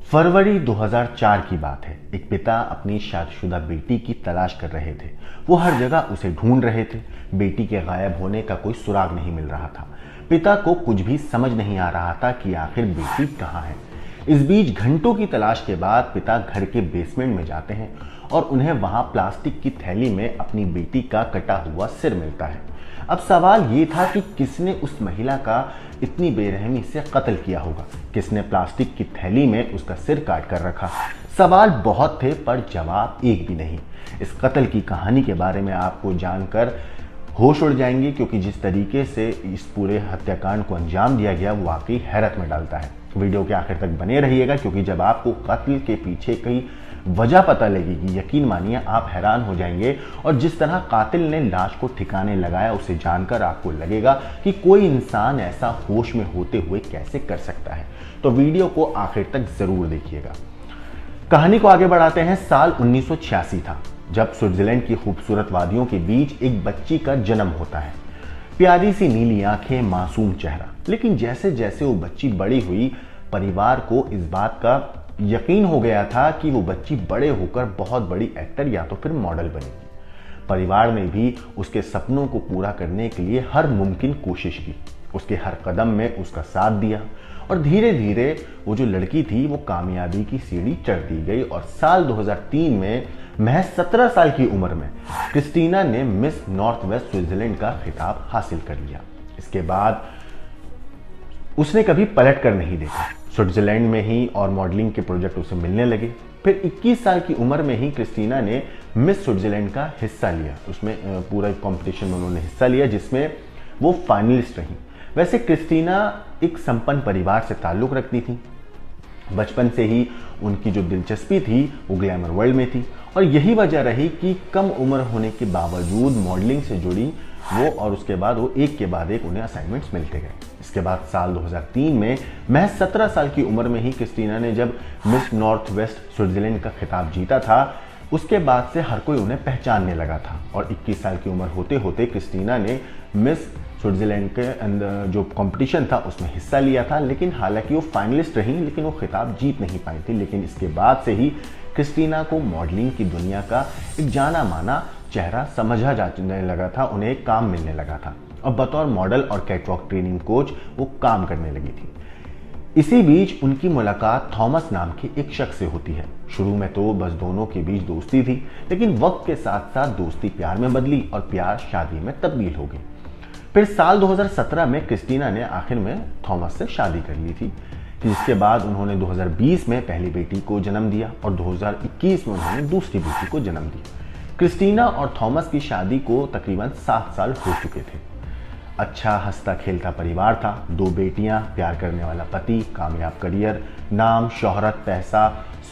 फरवरी 2004 की बात है। एक पिता अपनी शादीशुदा बेटी की तलाश कर रहे थे। वो हर जगह उसे ढूंढ रहे थे। बेटी के गायब होने का कोई सुराग नहीं मिल रहा था। पिता को कुछ भी समझ नहीं आ रहा था कि आखिर बेटी कहाँ है। इस बीच घंटों की तलाश के बाद पिता घर के बेसमेंट में जाते हैं और उन्हें वहां प्लास्टिक की थैली में अपनी बेटी का कटा हुआ सिर मिलता है। अब सवाल ये था कि किसने उस महिला का इतनी बेरहमी से कत्ल किया होगा, किसने प्लास्टिक की थैली में उसका सिर काट कर रखा। सवाल बहुत थे पर जवाब एक भी नहीं। इस कत्ल की कहानी के बारे में आपको जानकर होश उड़ जाएंगे, क्योंकि जिस तरीके से इस पूरे हत्याकांड को अंजाम दिया गया वो वाकई हैरत में डालता है। वीडियो के आखिर तक बने रहिएगा, क्योंकि जब आपको कत्ल के पीछे कई वजह पता लगेगी, यकीन मानिए आप हैरान हो जाएंगे। और जिस तरह कातिल ने लाश को ठिकाने लगाया उसे जानकर आपको लगेगा कि कोई इंसान ऐसा होश में होते हुए कैसे कर सकता है। तो वीडियो को आखिर तक जरूर देखिएगा। कहानी को आगे बढ़ाते हैं। साल 1986 था, जब स्विट्जरलैंड की खूबसूरत वादियों के बीच एक बच्ची का जन्म होता है। प्यारी सी नीली आंखें, मासूम चेहरा। लेकिन जैसे जैसे वो बच्ची बड़ी हुई, परिवार को इस बात का यकीन हो गया था कि वो बच्ची बड़े होकर बहुत बड़ी एक्टर या तो फिर मॉडल बनेगी। परिवार ने भी उसके सपनों को पूरा करने के लिए हर मुमकिन कोशिश की, उसके हर कदम में उसका साथ दिया और धीरे धीरे वो जो लड़की थी वो कामयाबी की सीढ़ी चढ़ती गई। और साल 2003 में महज 17 साल की उम्र में क्रिस्टीना ने मिस नॉर्थ वेस्ट स्विट्जरलैंड का खिताब हासिल कर लिया। इसके बाद उसने कभी पलट कर नहीं देखा। स्विट्जरलैंड में ही और मॉडलिंग के प्रोजेक्ट उसे मिलने लगे। फिर 21 साल की उम्र में ही क्रिस्टीना ने मिस स्विट्जरलैंड का हिस्सा लिया। उसमें पूरा कंपटीशन में उन्होंने हिस्सा लिया, जिसमें वो फाइनलिस्ट रही। वैसे क्रिस्टीना एक संपन्न परिवार से ताल्लुक़ रखती थी। बचपन से ही उनकी जो दिलचस्पी थी वो ग्लैमर वर्ल्ड में थी, और यही वजह रही कि कम उम्र होने के बावजूद मॉडलिंग से जुड़ी वो, और उसके बाद वो एक के बाद एक उन्हें असाइनमेंट्स मिलते गए। इसके बाद साल 2003 में महज 17 साल की उम्र में ही क्रिस्टीना ने जब मिस नॉर्थ वेस्ट स्विट्जरलैंड का खिताब जीता था, उसके बाद से हर कोई उन्हें पहचानने लगा था। और 21 साल की उम्र होते होते क्रिस्टीना ने मिस स्विट्जरलैंड के अंदर जो कंपटीशन था उसमें हिस्सा लिया था। लेकिन हालांकि वो फाइनलिस्ट रही, लेकिन वो खिताब जीत नहीं पाई थी। लेकिन इसके बाद से ही क्रिस्टीना को मॉडलिंग की दुनिया का एक जाना माना चेहरा समझा जाने लगा था, उन्हें एक काम मिलने लगा था और बतौर मॉडल और कैटवॉक ट्रेनिंग कोच वो काम करने लगी थी। इसी बीच उनकी मुलाकात थॉमस नाम के एक शख्स से होती है। शुरू में तो बस दोनों के बीच दोस्ती थी, लेकिन वक्त के साथ साथ दोस्ती प्यार में बदली और प्यार शादी में तब्दील हो गई। फिर साल 2017 में क्रिस्टीना ने आखिर में थॉमस से शादी कर ली थी, जिसके बाद उन्होंने 2020 में पहली बेटी को जन्म दिया और 2021 में उन्होंने दूसरी बेटी को जन्म दिया। क्रिस्टीना और थॉमस की शादी को तकरीबन 7 साल हो चुके थे। अच्छा हंसता खेलता परिवार था, 2 बेटियां, प्यार करने वाला पति, कामयाब करियर, नाम, शोहरत, पैसा,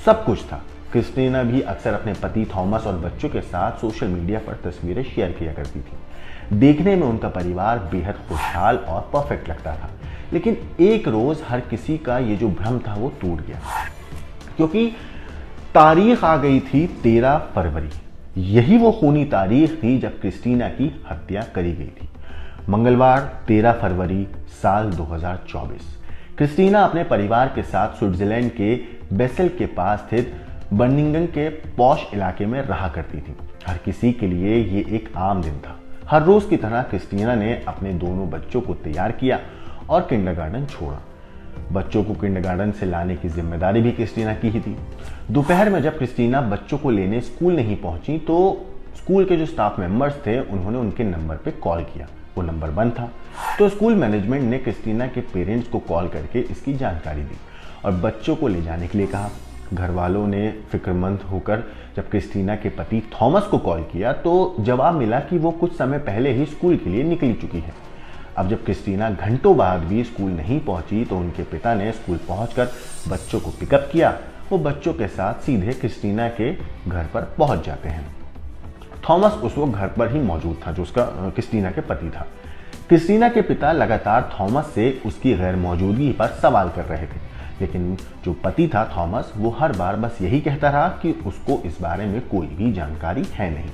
सब कुछ था। क्रिस्टीना भी अक्सर अपने पति थॉमस और बच्चों के साथ सोशल मीडिया पर तस्वीरें शेयर किया करती थी। देखने में उनका परिवार बेहद खुशहाल और परफेक्ट लगता था। लेकिन एक रोज हर किसी का ये जो भ्रम था वो टूट गया, क्योंकि तारीख आ गई थी 13 फरवरी। यही वो खूनी तारीख थी जब क्रिस्टीना की हत्या करी गई थी। मंगलवार 13 फरवरी साल 2024 क्रिस्टीना अपने परिवार के साथ स्विट्जरलैंड के बेसेल के पास स्थित बर्निंगन के पॉश इलाके में रहा करती थी। हर किसी के लिए ये एक आम दिन था। हर रोज की तरह क्रिस्टीना ने अपने दोनों बच्चों को तैयार किया और किंडरगार्टन छोड़ा। बच्चों को किंडरगार्टन से लाने की जिम्मेदारी भी क्रिस्टीना की ही थी। दोपहर में जब क्रिस्टीना बच्चों को लेने स्कूल नहीं पहुंची तो स्कूल के जो स्टाफ मेंबर्स थे उन्होंने उनके नंबर पे कॉल किया। वो नंबर बंद था, तो स्कूल मैनेजमेंट ने क्रिस्टीना के पेरेंट्स को कॉल करके इसकी जानकारी दी और बच्चों को ले जाने के लिए कहा। घर वालों ने फिक्रमंद होकर जब क्रिस्टीना के पति थॉमस को कॉल किया तो जवाब मिला कि वो कुछ समय पहले ही स्कूल के लिए निकल चुकी है। अब जब क्रिस्टीना घंटों बाद भी स्कूल नहीं पहुंची तो उनके पिता ने स्कूल पहुंचकर बच्चों को पिकअप किया। वो बच्चों के साथ सीधे क्रिस्टीना के घर पर पहुंच जाते हैं। थॉमस उस वक्त घर पर ही मौजूद था, जो उसका क्रिस्टीना के पति था। क्रिस्टीना के पिता लगातार थॉमस से उसकी गैर मौजूदगी पर सवाल कर रहे थे, लेकिन जो पति था थॉमस वो हर बार बस यही कहता रहा कि उसको इस बारे में कोई भी जानकारी है नहीं।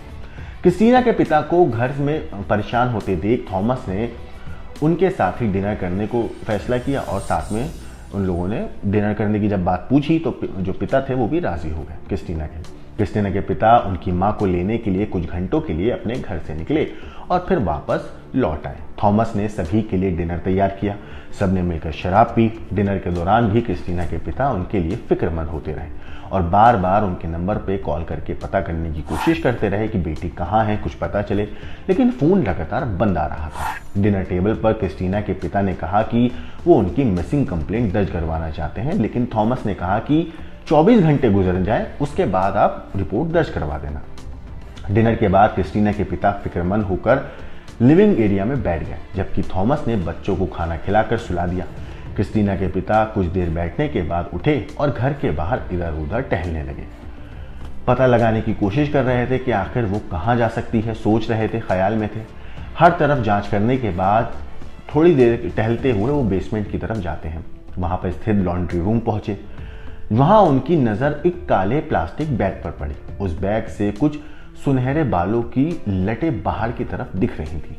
क्रिस्टीना के पिता को घर में परेशान होते देख थॉमस ने उनके साथ ही डिनर करने को फैसला किया और साथ में उन लोगों ने डिनर करने की जब बात पूछी तो जो पिता थे वो भी राजी हो गए क्रिस्टीना के पिता उनकी माँ को लेने के लिए कुछ घंटों के लिए अपने घर से निकले और फिर वापस लौट आए। थॉमस ने सभी के लिए डिनर तैयार किया। सबने मिलकर शराब पी। डिनर के दौरान भी क्रिस्टीना के पिता उनके लिए फिक्रमंद होते रहे और बार बार उनके नंबर पे कॉल करके पता करने की कोशिश करते रहे कि बेटी कहाँ है, कुछ पता चले, लेकिन फोन लगातार बंद आ रहा था। डिनर टेबल पर क्रिस्टीना के पिता ने कहा कि वो उनकी मिसिंग कंप्लेंट दर्ज करवाना चाहते हैं, लेकिन थॉमस ने कहा कि 24 घंटे गुजर जाए उसके बाद आप रिपोर्ट दर्ज करवा देना। डिनर के बाद क्रिस्टीना के पिता फिक्रमंद होकर लिविंग एरिया में बैठ गए, जबकि थॉमस ने बच्चों को खाना खिलाकर सुला दिया। क्रिस्टीना के पिता कुछ देर बैठने के बाद उठे और घर के बाहर इधर उधर टहलने लगे। पता लगाने की कोशिश कर रहे थे कि आखिर वो कहाँ जा सकती है, सोच रहे थे, ख्याल में थे। हर तरफ जांच करने के बाद थोड़ी देर टहलते हुए वो बेसमेंट की तरफ जाते हैं। वहां पर स्थित लॉन्ड्री रूम पहुंचे। वहां उनकी नजर एक काले प्लास्टिक बैग पर पड़ी। उस बैग से कुछ सुनहरे बालों की लटें बाहर की तरफ दिख रही थी।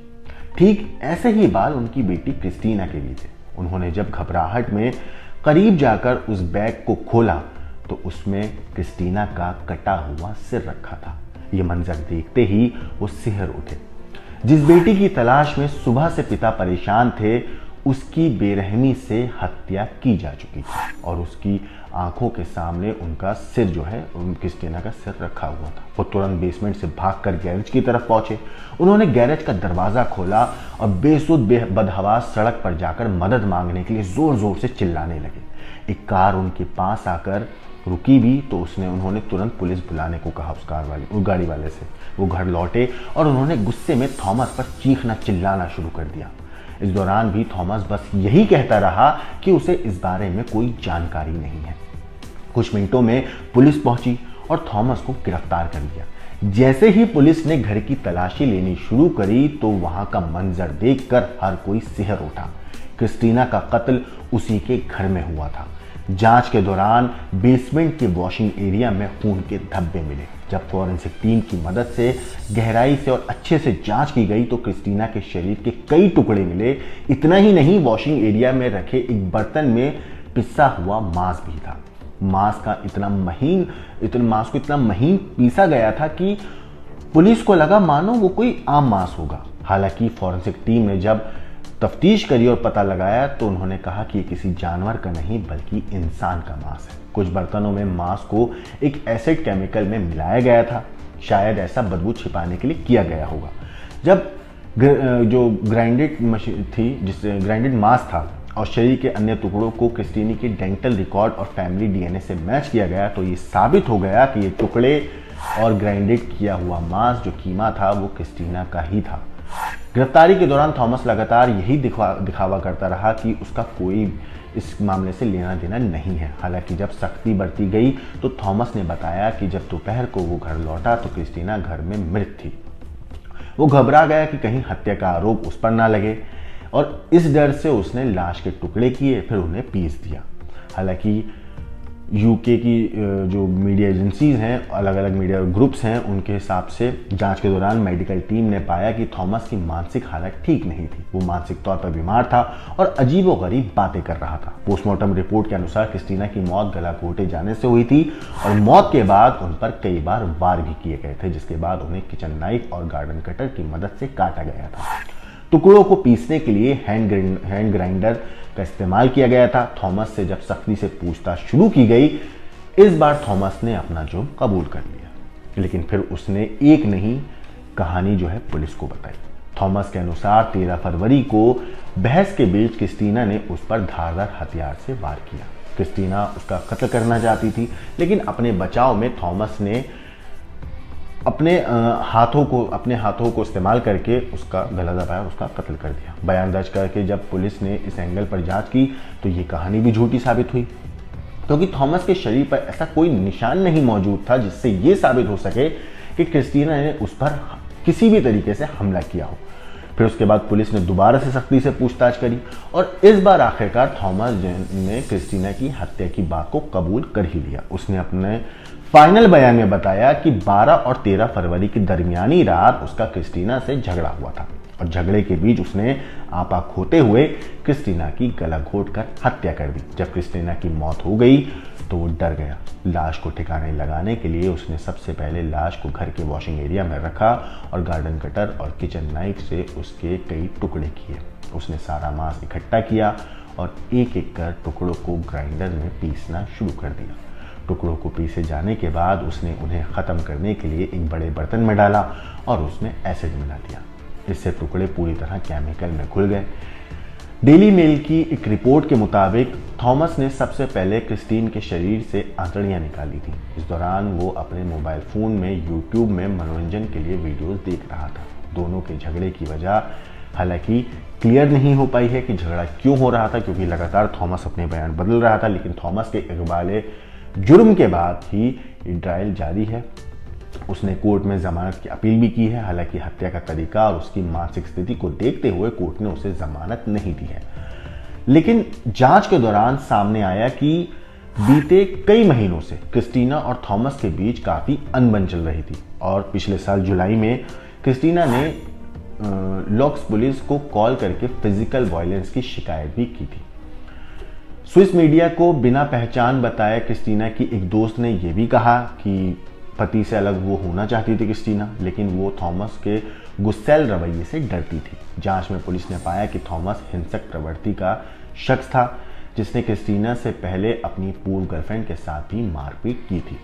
ठीक ऐसे ही बाल उनकी बेटी क्रिस्टीना के भी थे। उन्होंने जब घबराहट में करीब जाकर उस बैग को खोला तो उसमें क्रिस्टीना का कटा हुआ सिर रखा था। ये मंजर देखते ही वो सिहर उठे। जिस बेटी की तलाश में सुबह से पिता परेशान थे, उसकी बेरहमी से हत्या की जा चुकी थी और उसकी आंखों के सामने उनका सिर जो है, क्रिस्टीना का सिर रखा हुआ था। वो तुरंत बेसमेंट से भागकर गैरेज की तरफ पहुंचे। उन्होंने गैरेज का दरवाजा खोला और बेसुध बदहवास सड़क पर जाकर मदद मांगने के लिए जोर जोर से चिल्लाने लगे। एक कार उनके पास आकर रुकी भी तो उन्होंने तुरंत पुलिस बुलाने को कहा उस गाड़ी वाले से। वो घर लौटे और उन्होंने गुस्से में थॉमस पर चीखना चिल्लाना शुरू कर दिया। इस दौरान भी थॉमस बस यही कहता रहा कि उसे इस बारे में कोई जानकारी नहीं है। कुछ मिनटों में पुलिस पहुंची और थॉमस को गिरफ्तार कर लिया। जैसे ही पुलिस ने घर की तलाशी लेनी शुरू करी तो वहां का मंजर देखकर हर कोई सिहर उठा। क्रिस्टीना का कत्ल उसी के घर में हुआ था। जांच के दौरान बेसमेंट के वॉशिंग एरिया में खून के धब्बे मिले। जब फॉरेंसिक टीम की मदद से गहराई से और अच्छे से जांच की गई तो क्रिस्टीना के शरीर के कई टुकड़े मिले। इतना ही नहीं, वॉशिंग एरिया में रखे एक बर्तन में पिसा हुआ मांस भी था। मांस को इतना महीन पीसा गया था कि पुलिस को लगा मानो वो कोई आम मांस होगा। हालांकि फॉरेंसिक टीम ने जब तफ्तीश करी और पता लगाया तो उन्होंने कहा कि ये किसी जानवर का नहीं बल्कि इंसान का मांस है। कुछ बर्तनों में मांस को एक एसिड केमिकल में मिलाया गया था। शायद ऐसा बदबू छिपाने के लिए किया गया होगा। जब जो ग्राइंडेड मशीन थी, जिससे ग्राइंडेड मांस था और शरीर के अन्य टुकड़ों को क्रिस्टीना के डेंटल रिकॉर्ड और फैमिली डीएनए से मैच किया गया तो ये साबित हो गया कि ये टुकड़े और ग्राइंडेड किया हुआ मांस जो कीमा था वो क्रिस्टीना का ही था। गिरफ्तारी के दौरान थॉमस लगातार यही दिखावा करता रहा कि उसका कोई इस मामले से लेना देना नहीं है। हालांकि जब सख्ती बरती गई तो थॉमस ने बताया कि जब दोपहर को वो घर लौटा तो क्रिस्टीना घर में मृत थी। वो घबरा गया कि कहीं हत्या का आरोप उस पर ना लगे और इस डर से उसने लाश के टुकड़े किए, फिर उन्हें पीस दिया। हालांकि यूके की जो मीडिया एजेंसीज हैं, अलग अलग मीडिया ग्रुप्स हैं, उनके हिसाब से जांच के दौरान मेडिकल टीम ने पाया कि थॉमस की मानसिक हालत ठीक नहीं थी। वो मानसिक तौर पर बीमार था और अजीबोगरीब बातें कर रहा था। पोस्टमार्टम रिपोर्ट के अनुसार क्रिस्टीना की मौत गला घोंटे जाने से हुई थी और मौत के बाद उन पर कई बार वार भी किए गए थे, जिसके बाद उन्हें किचन नाइफ और गार्डन कटर की मदद से काटा गया था। टुकड़ों को पीसने के लिए हैंड ग्राइंडर का इस्तेमाल किया गया था। थॉमस से जब सख्ती से पूछताछ शुरू की गई, इस बार थॉमस ने अपना जुर्म कबूल कर लिया, लेकिन फिर उसने एक नहीं कहानी जो है पुलिस को बताई। थॉमस के अनुसार 13 फरवरी को बहस के बीच क्रिस्टीना ने उस पर धारदार हथियार से वार किया। क्रिस्टीना उसका कत्ल करना चाहती थी, लेकिन अपने बचाव में थॉमस ने अपने हाथों को इस्तेमाल करके उसका गला दबाया और उसका कत्ल कर दिया। बयान दर्ज करके जब पुलिस ने इस एंगल पर जांच की तो ये कहानी भी झूठी साबित हुई, क्योंकि थॉमस के शरीर पर ऐसा कोई निशान नहीं मौजूद था जिससे ये साबित हो सके कि क्रिस्टीना ने उस पर किसी भी तरीके से हमला किया हो। फिर उसके बाद पुलिस ने दोबारा से सख्ती से पूछताछ करी और इस बार आखिरकार थॉमस ने क्रिस्टीना की हत्या की बात को कबूल कर ही लिया। उसने अपने फाइनल बयान में बताया कि 12 और 13 फरवरी की दरमियानी रात उसका क्रिस्टीना से झगड़ा हुआ था और झगड़े के बीच उसने आपा खोते हुए क्रिस्टीना की गला घोंटकर हत्या कर दी। जब क्रिस्टीना की मौत हो गई तो वो डर गया। लाश को ठिकाने लगाने के लिए उसने सबसे पहले लाश को घर के वॉशिंग एरिया में रखा और गार्डन कटर और किचन नाइफ से उसके कई टुकड़े किए। उसने सारा मांस इकट्ठा किया और एक एक कर टुकड़ों को ग्राइंडर में पीसना शुरू कर दिया। टुकड़ों को पीसे जाने के बाद उसने उन्हें ख़त्म करने के लिए एक बड़े बर्तन में डाला और उसमें एसिड मिला दिया। इससे टुकड़े पूरी तरह केमिकल में घुल गए। डेली मेल की एक रिपोर्ट के मुताबिक थॉमस ने सबसे पहले क्रिस्टीन के शरीर से आंतड़ियाँ निकाली थी। इस दौरान वो अपने मोबाइल फ़ोन में यूट्यूब में मनोरंजन के लिए वीडियोस देख रहा था। दोनों के झगड़े की वजह हालांकि क्लियर नहीं हो पाई है कि झगड़ा क्यों हो रहा था, क्योंकि लगातार थॉमस अपने बयान बदल रहा था। लेकिन थॉमस के इकबाल जुर्म के बाद ही ट्रायल जारी है। उसने कोर्ट में जमानत की अपील भी की है। हालांकि हत्या का तरीका और उसकी मानसिक स्थिति को देखते हुए कोर्ट ने उसे जमानत नहीं दी है। लेकिन जांच के दौरान सामने आया कि बीते कई महीनों से क्रिस्टीना और थॉमस के बीच काफ़ी अनबन चल रही थी और पिछले साल जुलाई में क्रिस्टीना ने लॉक्स पुलिस को कॉल करके फिजिकल वायलेंस की शिकायत भी की थी। स्विस मीडिया को बिना पहचान बताए क्रिस्टीना की एक दोस्त ने यह भी कहा कि पति से अलग वो होना चाहती थी क्रिस्टीना, लेकिन वो थॉमस के गुस्सैल रवैये से डरती थी। जांच में पुलिस ने पाया कि थॉमस हिंसक प्रवृत्ति का शख्स था जिसने क्रिस्टीना से पहले अपनी पूर्व गर्लफ्रेंड के साथ भी मारपीट की थी।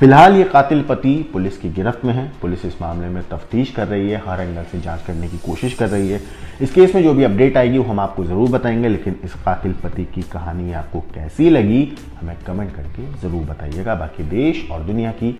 फिलहाल ये कातिल पति पुलिस की गिरफ्त में है। पुलिस इस मामले में तफ्तीश कर रही है, हर एंगल से जांच करने की कोशिश कर रही है। इस केस में जो भी अपडेट आएगी वो हम आपको ज़रूर बताएंगे। लेकिन इस कातिल पति की कहानी आपको कैसी लगी हमें कमेंट करके ज़रूर बताइएगा। बाकी देश और दुनिया की